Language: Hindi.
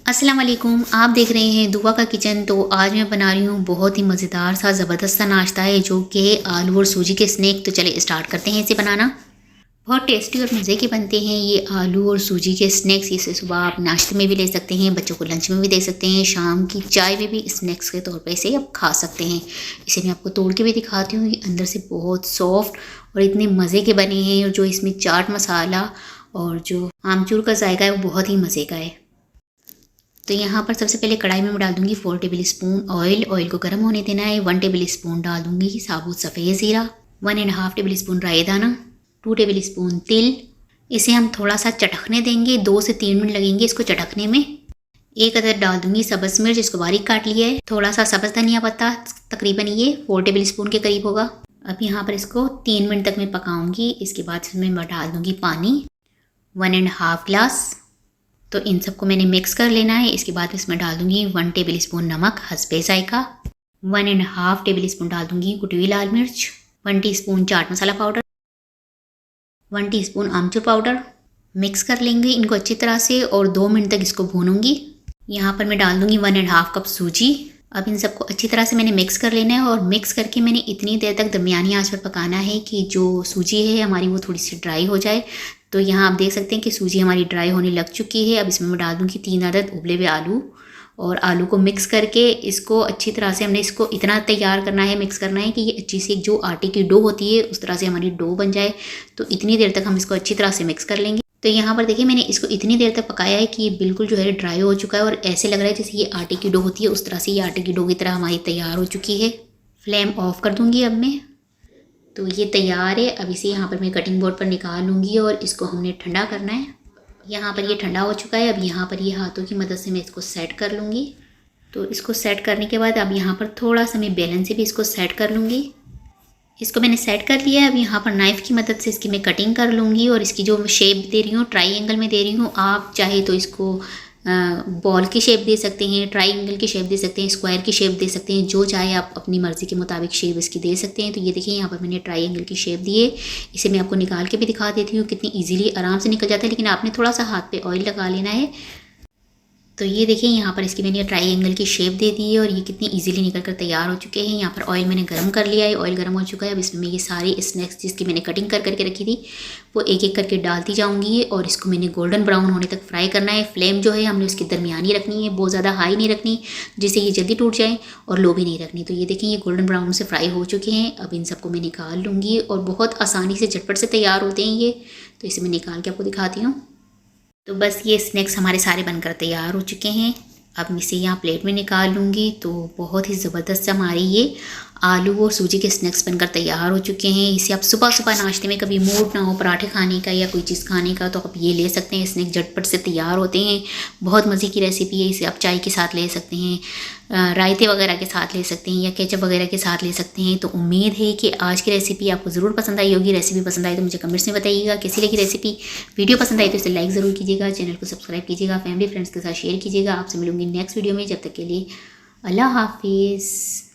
अस्सलाम वालेकुम, आप देख रहे हैं दुआ का किचन। तो आज मैं बना रही हूँ बहुत ही मज़ेदार सा ज़बरदस्त सा नाश्ता है जो कि आलू और सूजी के स्नैक। तो चलिए स्टार्ट करते हैं इसे बनाना। बहुत टेस्टी और मज़े के बनते हैं ये आलू और सूजी के स्नैक्स। इसे सुबह आप नाश्ते में भी ले सकते हैं, बच्चों को लंच में भी दे सकते हैं, शाम की चाय में भी स्नैक्स के तौर पर इसे आप खा सकते हैं। इसे मैं आपको तोड़ के भी दिखाती हूँ। अंदर से बहुत सॉफ्ट और इतने मज़े के बने हैं, और जो इसमें चाट मसाला और जो आमचूर का जायका है वो बहुत ही मज़े का है। तो यहाँ पर सबसे पहले कढ़ाई में मैं डाल दूंगी 4 टेबल स्पून ऑयल। ऑयल को गर्म होने देना है। 1 टेबल स्पून डाल दूंगी साबुत सफ़ेद ज़ीरा, 1.5 टेबल स्पून राई दाना, 2 टेबल स्पून तिल। इसे हम थोड़ा सा चटकने देंगे, 2 से 3 मिनट लगेंगे इसको चटकने में। एक अदर डाल दूंगी सब्ज़ मिर्च, इसको बारीक काट लिया है। थोड़ा सा सब्ज़ धनिया पत्ता, तकरीबन ये 4 टेबल स्पून के करीब होगा। अब यहाँ पर इसको 3 मिनट तक मैं पकाऊंगी। इसके बाद इसमें मैं डाल दूंगी पानी 1.5 ग्लास। तो इन सबको मैंने मिक्स कर लेना है। इसके बाद इसमें डाल दूंगी 1 टेबल स्पून नमक हस्बे जायका, 1.5 टेबल स्पून डाल दूंगी कुटी हुई लाल मिर्च, 1 teaspoon chaat masala powder, 1 teaspoon आमचूर पाउडर। मिक्स कर लेंगे इनको अच्छी तरह से और 2 मिनट तक इसको भूनूंगी। यहाँ पर मैं डाल दूंगी 1.5 कप सूजी। अब इन सबको अच्छी तरह से मैंने मिक्स कर लेना है, और मिक्स करके मैंने इतनी देर तक दरमियानी आंच पर पकाना है कि जो सूजी है हमारी वो थोड़ी सी ड्राई हो जाए। तो यहाँ आप देख सकते हैं कि सूजी हमारी ड्राई होने लग चुकी है। अब इसमें मैं डाल दूँगी 3 अदद उबले हुए आलू, और आलू को मिक्स करके इसको अच्छी तरह से हमने इसको इतना तैयार करना है, मिक्स करना है कि ये अच्छी सी जो आटे की डो होती है उस तरह से हमारी डो बन जाए। तो इतनी देर तक हम इसको अच्छी तरह से मिक्स कर लेंगे। तो यहाँ पर देखिए मैंने इसको इतनी देर तक पकाया है कि ये बिल्कुल जो है ड्राई हो चुका है, और ऐसे लग रहा है जैसे ये आटे की डो होती है उस तरह से ये आटे की डो की तरह हमारी तैयार हो चुकी है। फ्लेम ऑफ कर दूँगी अब मैं। तो ये तैयार है। अब इसे यहाँ पर मैं कटिंग बोर्ड पर निकाल लूँगी और इसको हमने ठंडा करना है। यहाँ पर ये ठंडा हो चुका है। अब यहाँ पर ये हाथों की मदद से मैं इसको सेट कर लूँगी। तो इसको सेट करने के बाद अब यहाँ पर थोड़ा सा मैं बेलन से भी इसको सेट कर लूँगी। इसको मैंने सेट कर लिया है। अब यहाँ पर नाइफ़ की मदद से इसकी मैं कटिंग कर लूँगी, और इसकी जो शेप दे रही हूँ ट्रायंगल में दे रही हूँ। आप चाहे तो इसको बॉल की शेप दे सकते हैं, ट्रायंगल की शेप दे सकते हैं, स्क्वायर की शेप दे सकते हैं, जो चाहे आप अपनी मर्ज़ी के मुताबिक शेप इसकी दे सकते हैं। तो ये देखिए यहाँ पर मैंने ट्रायंगल की शेप दी है। इसे मैं आपको निकाल के भी दिखा देती हूँ कितनी ईजिली आराम से निकल जाता है, लेकिन आपने थोड़ा सा हाथ पे ऑयल लगा लेना है। तो ये देखिए यहाँ पर इसकी मैंने ट्रायंगल की शेप दे दी है, और ये कितनी इजीली निकल कर तैयार हो चुके हैं। यहाँ पर ऑयल मैंने गर्म कर लिया है, ऑयल गर्म हो चुका है। अब इसमें मैं ये सारे स्नैक्स जिसकी मैंने कटिंग कर करके रखी थी वो एक एक करके डालती जाऊँगी, और इसको मैंने गोल्डन ब्राउन होने तक फ्राई करना है। फ्लेम जो है हमने उसकी दरमियानी रखनी है, बहुत ज़्यादा हाई नहीं रखनी जिससे ये जल्दी टूट जाए, और लो भी नहीं रखनी। तो ये देखिए ये गोल्डन ब्राउन से फ्राई हो चुके हैं। अब इन सबको मैं निकाल लूँगी, और बहुत आसानी से झटपट से तैयार होते हैं ये। तो इसे मैं निकाल के आपको दिखाती हूँ। तो बस ये स्नैक्स हमारे सारे बनकर तैयार हो चुके हैं। अब मैं इसे यहाँ प्लेट में निकाल लूँगी। तो बहुत ही ज़बरदस्त हमारी ये आलू और सूजी के स्नैक्स बनकर तैयार हो चुके हैं। इसे आप सुबह सुबह नाश्ते में कभी मूड ना हो पराठे खाने का या कोई चीज़ खाने का, तो आप ये ले सकते हैं। स्नैक झटपट से तैयार होते हैं। बहुत मज़े की रेसिपी है। इसे आप चाय के साथ ले सकते हैं, रायते वगैरह के साथ ले सकते हैं, या केचप वगैरह के साथ ले सकते हैं। तो उम्मीद है कि आज की रेसिपी आपको ज़रूर पसंद आई होगी। रेसिपी पसंद आई तो मुझे कमेंट्स में बताइएगा कैसी लगी रेसिपी। वीडियो पसंद आई तो इसे लाइक ज़रूर कीजिएगा, चैनल को सब्सक्राइब कीजिएगा, फैमिली फ्रेंड्स के साथ शेयर कीजिएगा। आपसे मिलूंगी नेक्स्ट वीडियो में। जब तक के लिए अल्लाह हाफिज़।